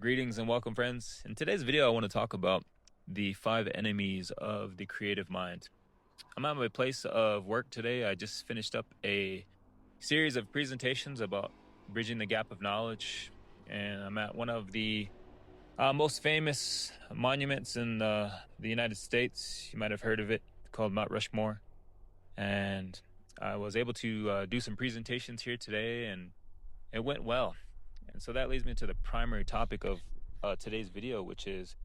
Greetings and welcome, friends. In today's video, I want to talk about the 5 enemies of the creative mind. I'm at my place of work today. I just finished up a series of presentations about bridging the gap of knowledge, and I'm at one of the most famous monuments in the United States. You might have heard of it, called Mount Rushmore. And I was able to do some presentations here today, and it went well. And so that leads me to the primary topic of today's video, which is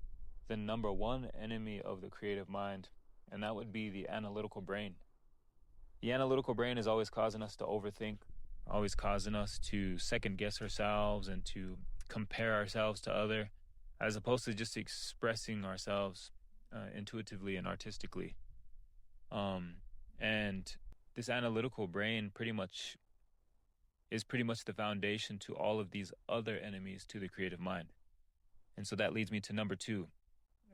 the number one enemy of the creative mind, and that would be the analytical brain. The analytical brain is always causing us to overthink, always causing us to second guess ourselves and to compare ourselves to other, as opposed to just expressing ourselves intuitively and artistically. And this analytical brain is pretty much the foundation to all of these other enemies to the creative mind. And so that leads me to number 2.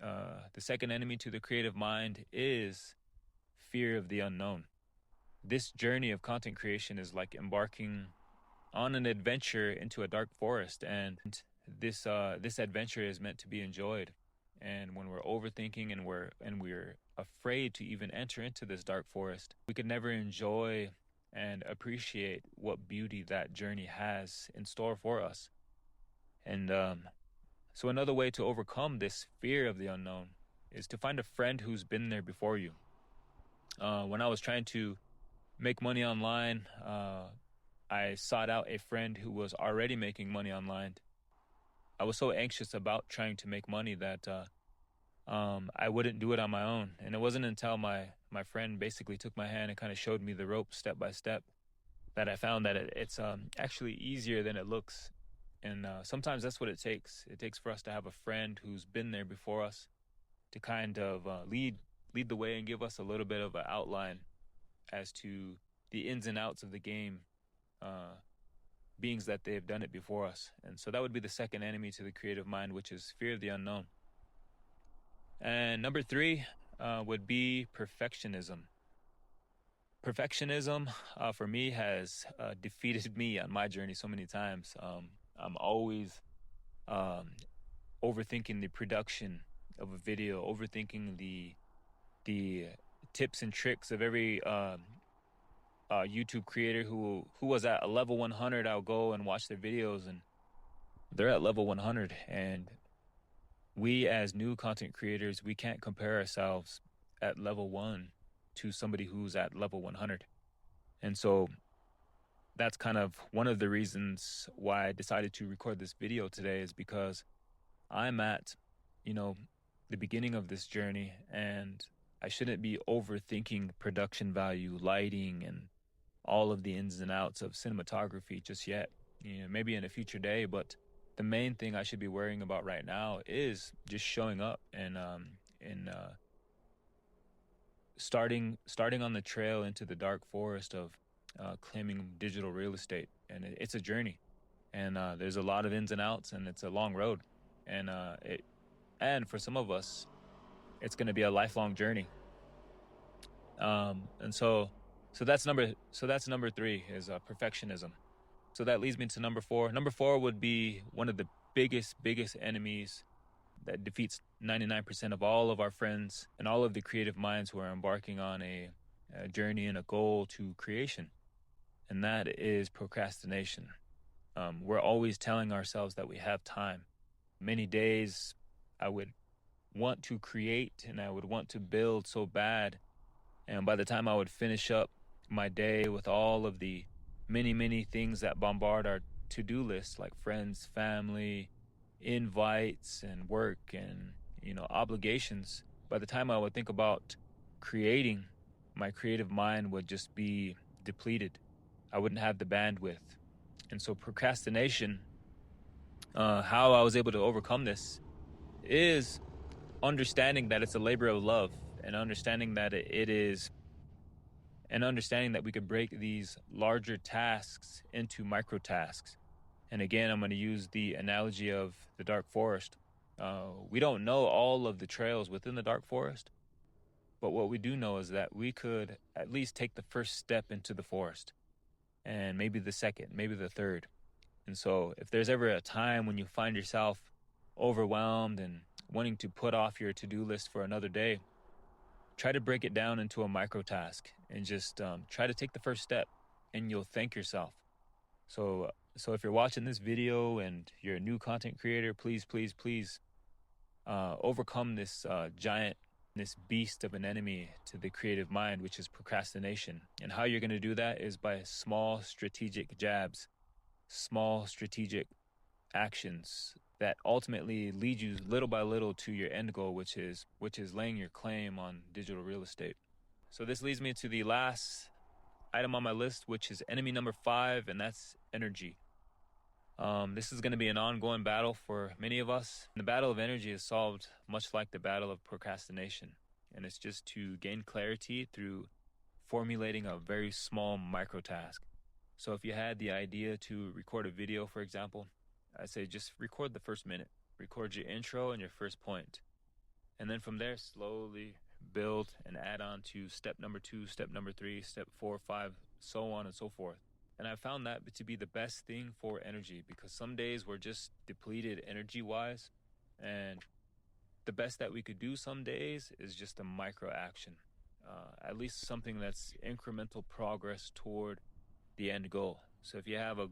The second enemy to the creative mind is fear of the unknown. This journey of content creation is like embarking on an adventure into a dark forest, and this adventure is meant to be enjoyed. And when we're overthinking and we're afraid to even enter into this dark forest, we could never enjoy and appreciate what beauty that journey has in store for us. And so another way to overcome this fear of the unknown is to find a friend who's been there before you. When I was trying to make money online, I sought out a friend who was already making money online. I was so anxious about trying to make money that I wouldn't do it on my own. And it wasn't until my friend basically took my hand and kind of showed me the ropes step by step that I found that it's actually easier than it looks. And sometimes that's what it takes. It takes for us to have a friend who's been there before us to kind of lead the way and give us a little bit of an outline as to the ins and outs of the game, beings that they've done it before us. And so that would be the second enemy to the creative mind, which is fear of the unknown. And number 3 would be perfectionism. Perfectionism, for me, has defeated me on my journey so many times. I'm always overthinking the production of a video, overthinking the tips and tricks of every YouTube creator who was at a level 100. I'll go and watch their videos, and they're at level 100. And we as new content creators, we can't compare ourselves at level 1 to somebody who's at level 100. And so that's kind of one of the reasons why I decided to record this video today, is because I'm at, the beginning of this journey, and I shouldn't be overthinking production value, lighting, and all of the ins and outs of cinematography just yet. Maybe in a future day, but the main thing I should be worrying about right now is just showing up and starting on the trail into the dark forest of claiming digital real estate. And it's a journey, and there's a lot of ins and outs, and it's a long road, and for some of us, it's going to be a lifelong journey. And so that's number 3 is perfectionism. So that leads me to number 4. Number 4 would be one of the biggest enemies that defeats 99% of all of our friends and all of the creative minds who are embarking on a journey and a goal to creation. And that is procrastination. We're always telling ourselves that we have time. Many days I would want to create and I would want to build so bad. And by the time I would finish up my day with all of the many things that bombard our to-do list, like friends, family, invites, and work, and obligations, by the time I would think about creating, my creative mind would just be depleted. I wouldn't have the bandwidth. And so procrastination, how I was able to overcome this is understanding that it's a labor of love, and understanding that understanding that we could break these larger tasks into micro tasks. And again, I'm going to use the analogy of the dark forest. We don't know all of the trails within the dark forest, but what we do know is that we could at least take the first step into the forest, and maybe the second, maybe the third. And so if there's ever a time when you find yourself overwhelmed and wanting to put off your to-do list for another day, try to break it down into a micro task and just try to take the first step, and you'll thank yourself. So if you're watching this video and you're a new content creator, please, please, please overcome this giant, this beast of an enemy to the creative mind, which is procrastination. And how you're going to do that is by small strategic jabs, small strategic actions that ultimately lead you little by little to your end goal, which is laying your claim on digital real estate. So this leads me to the last item on my list, which is enemy number 5, and that's energy. This is going to be an ongoing battle for many of us. The battle of energy is solved much like the battle of procrastination, and it's just to gain clarity through formulating a very small micro task. So if you had the idea to record a video, for example, I'd say just record the first minute, record your intro and your first point. And then from there, slowly build and add on to step number 2, step number 3, step 4, 5, so on and so forth. And I found that to be the best thing for energy, because some days we're just depleted energy-wise, and the best that we could do some days is just a micro action, at least something that's incremental progress toward the end goal. So if you have a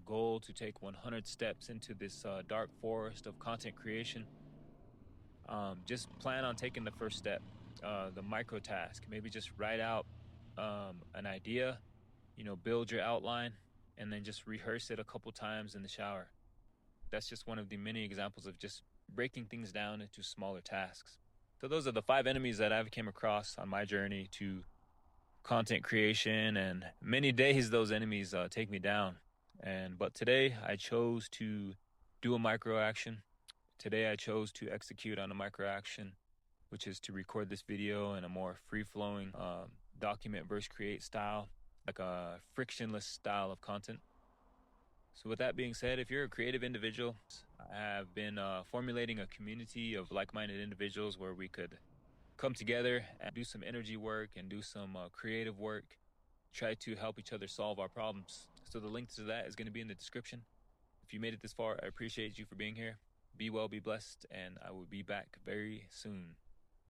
goal to take 100 steps into this dark forest of content creation, just plan on taking the first step, the micro task. Maybe just write out an idea, build your outline, and then just rehearse it a couple times in the shower. That's just one of the many examples of just breaking things down into smaller tasks. So those are the 5 enemies that I've came across on my journey to content creation, and many days those enemies take me down. But today I chose to do a micro action. Today I chose to execute on a micro action, which is to record this video in a more free-flowing document versus create style, like a frictionless style of content. So with that being said, if you're a creative individual, I have been formulating a community of like-minded individuals where we could come together and do some energy work and do some creative work, try to help each other solve our problems. So the link to that is going to be in the description. If you made it this far, I appreciate you for being here. Be well, be blessed, and I will be back very soon.